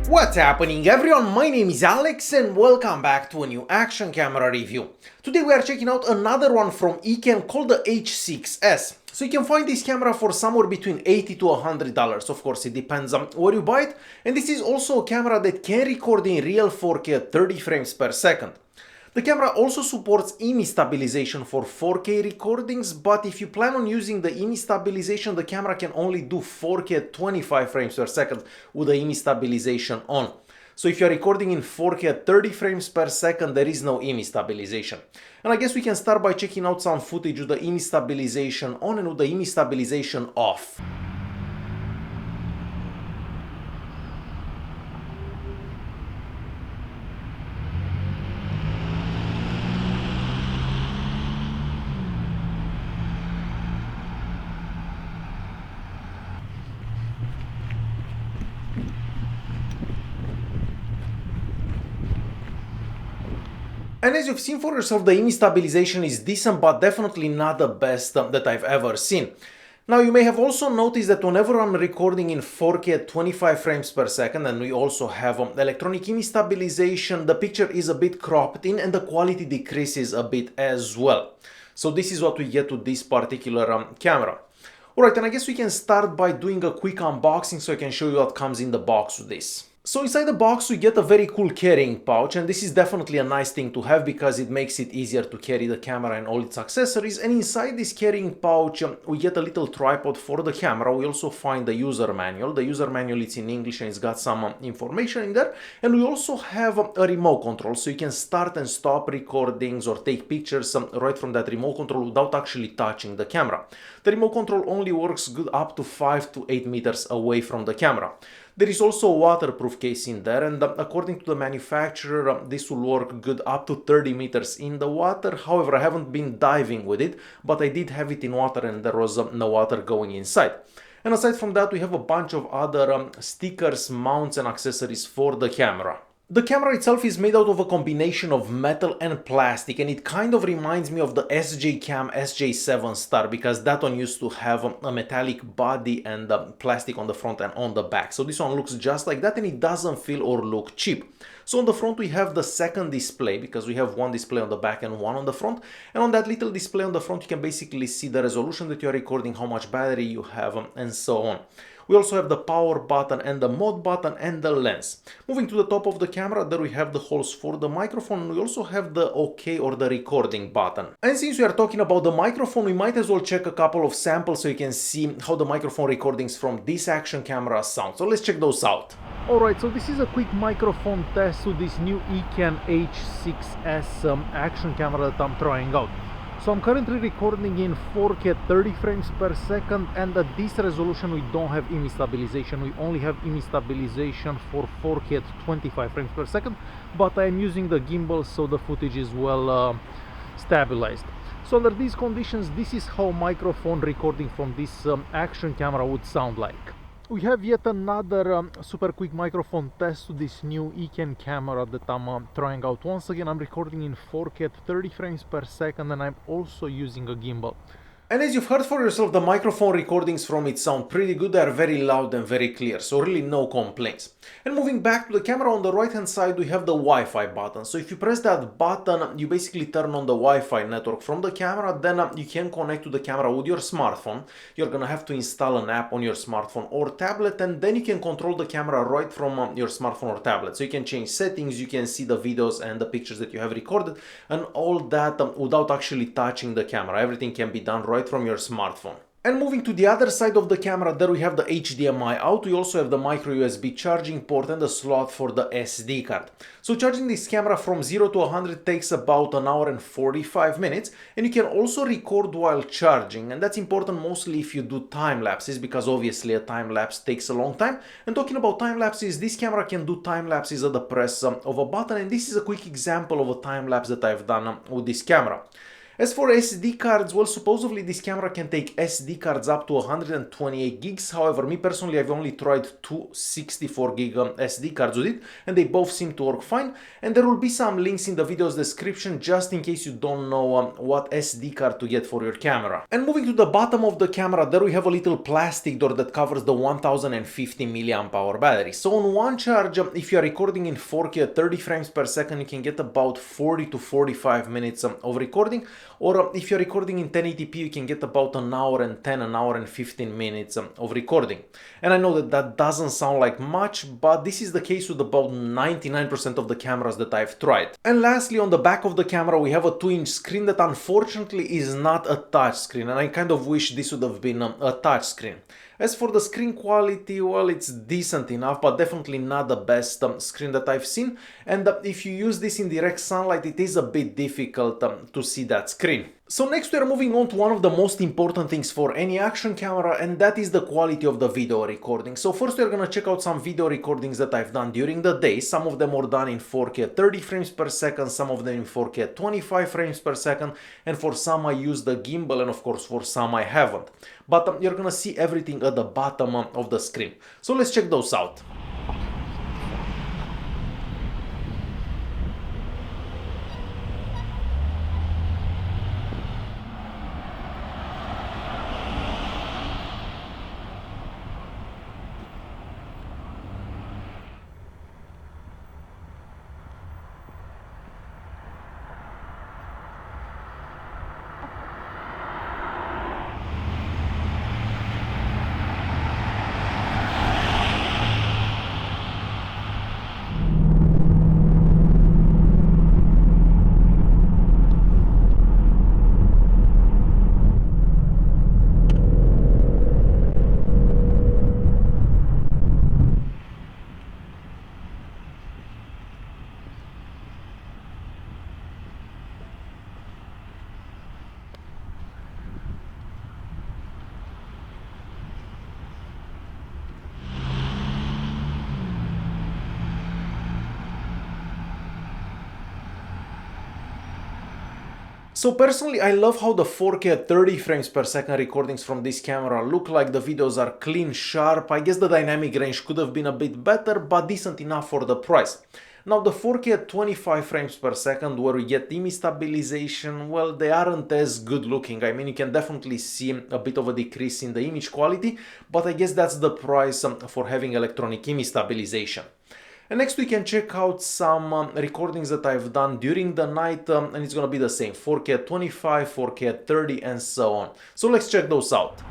What's happening everyone, my name is Alex and welcome back to a new action camera review. Today we are checking out another one from EKEN called the H6S. So you can find this camera for somewhere between $80 to $100, of course it depends on where you buy it. And this is also a camera that can record in real 4K at 30 frames per second. The camera also supports image stabilization for 4K recordings, but if you plan on using the image stabilization, the camera can only do 4K at 25 frames per second with the image stabilization on. So if you're recording in 4K at 30 frames per second, there is no image stabilization. And I guess we can start by checking out some footage with the image stabilization on and with the image stabilization off. And as you've seen for yourself, the image stabilization is decent, but definitely not the best that I've ever seen. Now, you may have also noticed that whenever I'm recording in 4K at 25 frames per second, and we also have electronic image stabilization, the picture is a bit cropped in and the quality decreases a bit as well. So this is what we get with this particular camera. Alright, and I guess we can start by doing a quick unboxing so I can show you what comes in the box with this. So inside the box we get a very cool carrying pouch, and this is definitely a nice thing to have because it makes it easier to carry the camera and all its accessories. And inside this carrying pouch we get a little tripod for the camera. We also find the user manual. The user manual is in English and it's got some information in there. And we also have a remote control, so you can start and stop recordings or take pictures right from that remote control without actually touching the camera. The remote control only works good up to 5 to 8 meters away from the camera. There is also a waterproof case in there, and according to the manufacturer, this will work good up to 30 meters in the water. However, I haven't been diving with it, but I did have it in water and there was no water going inside. And aside from that, we have a bunch of other stickers, mounts and accessories for the camera. The camera itself is made out of a combination of metal and plastic, and it kind of reminds me of the SJ-Cam SJ7 Star, because that one used to have a metallic body and plastic on the front and on the back. So this one looks just like that and it doesn't feel or look cheap. So on the front we have the second display, because we have one display on the back and one on the front. And on that little display on the front you can basically see the resolution that you are recording, how much battery you have, and so on. We also have the power button and the mode button and the lens. Moving to the top of the camera, there we have the holes for the microphone. We also have the OK or the recording button. And since we are talking about the microphone, we might as well check a couple of samples so you can see how the microphone recordings from this action camera sound. So let's check those out. Alright, so this is a quick microphone test with this new EKEN H6S action camera that I'm trying out. So I'm currently recording in 4K at 30 frames per second, and at this resolution we don't have image stabilization. We only have image stabilization for 4K at 25 frames per second, but I am using the gimbal so the footage is well stabilized. So under these conditions, this is how microphone recording from this action camera would sound like. We have yet another super quick microphone test to this new EKEN camera that I'm trying out. Once again, I'm recording in 4K at 30 frames per second and I'm also using a gimbal. And as you've heard for yourself, the microphone recordings from it sound pretty good. They are very loud and very clear, so really no complaints. And moving back to the camera, on the right hand side we have the Wi-Fi button. So if you press that button, you basically turn on the Wi-Fi network from the camera. Then you can connect to the camera with your smartphone. You're gonna have to install an app on your smartphone or tablet, and then you can control the camera right from your smartphone or tablet. So you can change settings, you can see the videos and the pictures that you have recorded, and all that without actually touching the camera. Everything can be done right from your smartphone. And moving to the other side of the camera, there we have the HDMI out. We also have the micro USB charging port and the slot for the SD card. So charging this camera from 0 to 100 takes about an hour and 45 minutes, and you can also record while charging, and that's important mostly if you do time lapses, because obviously a time lapse takes a long time. And talking about time lapses, this camera can do time lapses at the press of a button, and this is a quick example of a time lapse that I've done with this camera. As for SD cards, well, supposedly this camera can take SD cards up to 128 gigs. However, me personally, I've only tried two 64 gig SD cards with it, and they both seem to work fine. And there will be some links in the video's description just in case you don't know what SD card to get for your camera. And moving to the bottom of the camera, there we have a little plastic door that covers the 1050 mAh battery. So on one charge, if you are recording in 4K at 30 frames per second, you can get about 40 to 45 minutes of recording. Or if you're recording in 1080p, you can get about an hour and 10, an hour and 15 minutes of recording. And I know that that doesn't sound like much, but this is the case with about 99% of the cameras that I've tried. And lastly, on the back of the camera, we have a 2-inch screen that unfortunately is not a touch screen, and I kind of wish this would have been a touch screen. As for the screen quality, well, it's decent enough, but definitely not the best screen that I've seen. And if you use this in direct sunlight, it is a bit difficult to see that screen. So next we are moving on to one of the most important things for any action camera, and that is the quality of the video recording. So first we are gonna check out some video recordings that I've done during the day. Some of them were done in 4K at 30 frames per second, some of them in 4K at 25 frames per second, and for some I used the gimbal, and of course for some I haven't. But you're gonna see everything at the bottom of the screen. So let's check those out. So personally, I love how the 4K at 30 frames per second recordings from this camera look like. The videos are clean, sharp. I guess the dynamic range could have been a bit better, but decent enough for the price. Now the 4K at 25 frames per second where we get image stabilization, well, they aren't as good looking. I mean, you can definitely see a bit of a decrease in the image quality, but I guess that's the price for having electronic image stabilization. And next we can check out some recordings that I've done during the night, and it's gonna be the same, 4K at 25, 4K at 30, and so on. So let's check those out.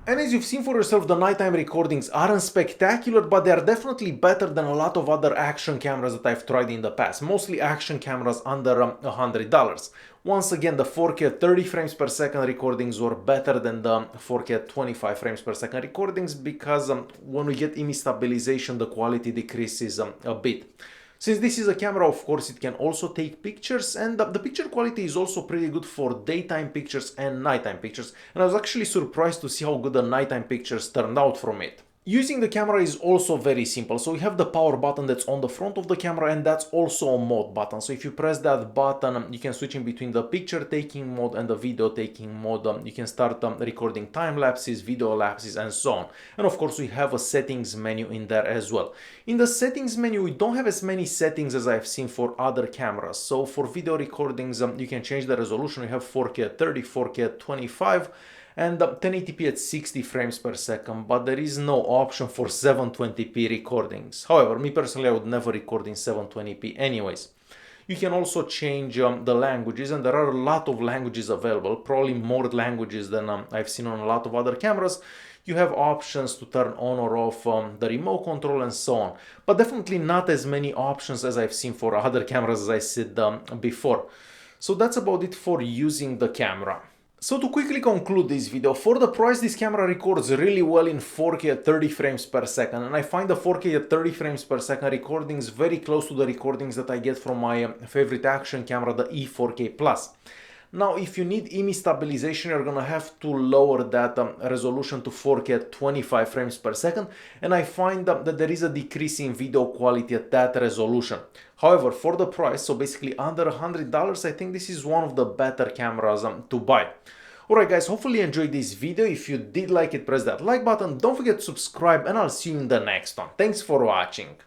And as you've seen for yourself, the nighttime recordings aren't spectacular, but they are definitely better than a lot of other action cameras that I've tried in the past, mostly action cameras under $100. Once again, the 4K at 30 frames per second recordings were better than the 4K at 25 frames per second recordings because when we get image stabilization, the quality decreases a bit. Since this is a camera, of course, it can also take pictures, and the picture quality is also pretty good for daytime pictures and nighttime pictures. And I was actually surprised to see how good the nighttime pictures turned out from it. Using the camera is also very simple. So we have the power button that's on the front of the camera, and that's also a mode button. So if you press that button, you can switch in between the picture taking mode and the video taking mode. You can start recording time lapses, video lapses, and so on. And of course, we have a settings menu in there as well. In the settings menu, we don't have as many settings as I've seen for other cameras. So for video recordings, you can change the resolution. We have 4K at 30, 4K at 25. and 1080p at 60 frames per second, but there is no option for 720p recordings. However, me personally, I would never record in 720p anyways. You can also change the languages, and there are a lot of languages available, probably more languages than I've seen on a lot of other cameras. You have options to turn on or off the remote control and so on, but definitely not as many options as I've seen for other cameras, as I said before. So that's about it for using the camera. So to quickly conclude this video, for the price this camera records really well in 4K at 30 frames per second, and I find the 4K at 30 frames per second recordings very close to the recordings that I get from my favorite action camera, the E4K Plus. Now if you need image stabilization, you're gonna have to lower that resolution to 4K at 25 frames per second, and I find that there is a decrease in video quality at that resolution. However, for the price, so basically under $100, I think this is one of the better cameras to buy. Alright guys, hopefully you enjoyed this video. If you did like it, press that like button, don't forget to subscribe, and I'll see you in the next one. Thanks for watching.